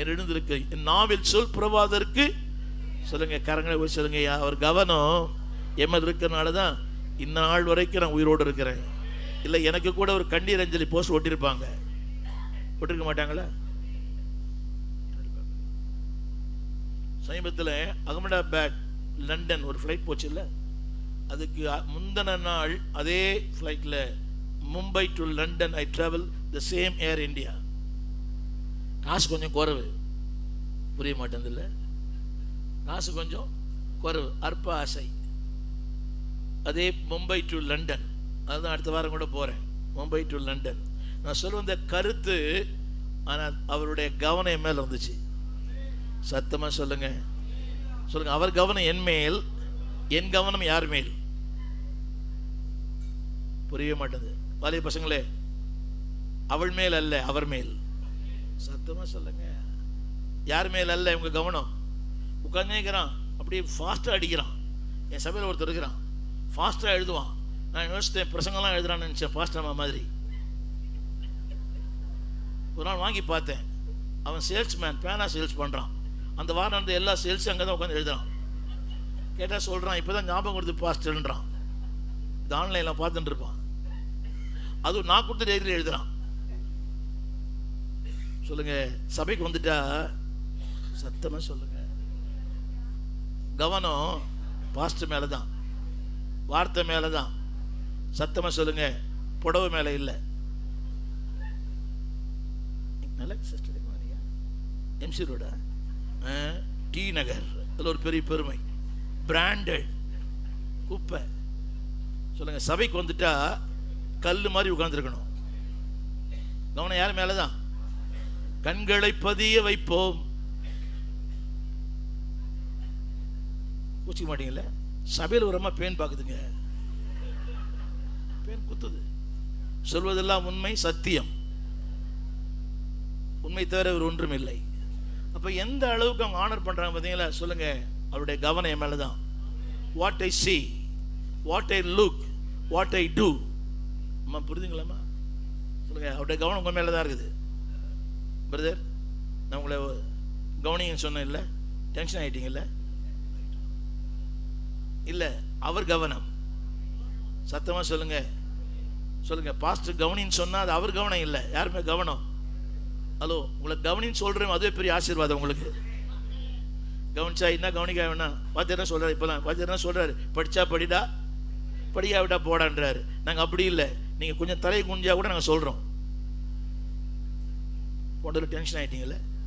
எழுந்திருக்கு. என் நாவில் சொல் புறவாதற்கு சொல்லுங்க, கரங்களை போய் சொல்லுங்க. அவர் கவனம் எம்மது இருக்கிறனால தான் இந்நாள் வரைக்கும் நான் உயிரோடு இருக்கிறேன். இல்லை எனக்கு கூட ஒரு கண்ணீர் அஞ்சலி போஸ்ட் ஒட்டியிருப்பாங்க, ஒட்டிருக்க மாட்டாங்களா? சமீபத்தில் அகமதாபாத் லண்டன் ஒரு ஃப்ளைட் போச்சு இல்லை, அதுக்கு முந்தின நாள் அதே ஃப்ளைட்டில் Mumbai to London I travel the same air India. காசு கொஞ்சம் குறைவு, புரிய மாட்டேங்குது இல்லை, காசு கொஞ்சம் குறைவு, அற்ப ஆசை. அதே மும்பை டு லண்டன், அதுதான் அடுத்த வாரம் கூட போகிறேன், மும்பை டு லண்டன். நான் சொல்லுவேன் இந்த கருத்து, ஆனால் அவருடைய கவனம் என் மேல் வந்துச்சு. சத்தமாக சொல்லுங்க, சொல்லுங்க. அவர் கவனம் என் மேல், என் கவனம் யார் மேல்? புரியவே மாட்டேங்குது. வாலிப பசங்களே, அவள் மேல் அல்ல, அவர் மேல். சத்தமா சொல்லுங்க. யார் மேல் அல்ல உங்க கவனம்? உட்காந்துக்கிறான், அப்படியே ஃபாஸ்டா அடிக்கிறான். என் சபையில் ஒருத்தர் இருக்கிறான், ஃபாஸ்டா எழுதுவான். நான் யோசித்தேன், பிரசங்கெல்லாம் எழுதுறான்னு நினைச்சேன், ஃபாஸ்டா மாதிரி. ஒரு நாள் வாங்கி பார்த்தேன், அவன் சேல்ஸ்மேன், பேனா சேல்ஸ் பண்றான். அந்த வாரம் நடந்த எல்லா சேல்ஸும் அங்கே தான் உட்காந்து எழுதுறான். கேட்டால் சொல்றான், இப்போதான் ஞாபகம் கொடுத்து பாஸ்டர்ன்றான். இது ஆன்லைனில் பார்த்துட்டு இருப்பான். அதுவும் நான் கொடுத்த டைரியில் எழுதுறான். சொல்லுங்க, சபைக்கு வந்துட்டா சத்தமா சொல்லுங்க, கவனம் பாஸ்டர் மேல தான், வார்த்தை மேல தான். சத்தமா சொல்லுங்க, புடவை மேல இல்லை. எம்சி ரோடா, டி நகர், அதில் ஒரு பெரிய பெருமை, பிராண்டட் குப்பை. சொல்லுங்க, சபைக்கு வந்துட்டா கல்லு மாதிரி உட்கார்ந்துருக்கணும். கவனம் யார் மேலதான்? கண்களை பதிய வைப்போம். பூச்சிக்க மாட்டீங்கல்ல? சபையில் ஒரு அம்மா பேன் பார்க்குதுங்க, பேன் குத்துது. சொல்வதெல்லாம் உண்மை, சத்தியம், உண்மை தவிர ஒரு ஒன்றும் இல்லை. அப்ப எந்த அளவுக்கு அவங்க ஆனர் பண்றாங்க பார்த்தீங்களா? சொல்லுங்க, அவருடைய கவனம் என் மேலதான். What I see, what I look, what I do. அம்மா புரியுதுங்களாம்மா? சொல்லுங்க, அவருடைய கவனம் உங்க மேலதான் இருக்குது. பிரதர், நான் உங்களை கவனிங்கன்னு சொன்னேன் இல்லை, டென்ஷன் ஆகிட்டீங்கல்ல? இல்லை, அவர் கவனம். சத்தமா சொல்லுங்க, சொல்லுங்க. பாஸ்டர் கவனின்னு சொன்னா அது அவர் கவனம் இல்லை, யாருமே கவனம். ஹலோ, உங்களை கவனின்னு சொல்றேன், அதுவே பெரிய ஆசீர்வாதம் உங்களுக்கு. கவனிச்சா என்ன, கவனிக்க வேணா. வாத்தியார் என்ன சொல்றாரு? இப்போதான் வாத்தியார் என்ன சொல்றாரு? படிச்சா படிடா, படியா விட்டா போடான்றாரு. நாங்கள் அப்படி இல்லை, நீங்கள் கொஞ்சம் தலையை குனிஞ்சா கூட நாங்கள் சொல்கிறோம். போண்டல டென்ஷன் ஆகிட்டீங்களே.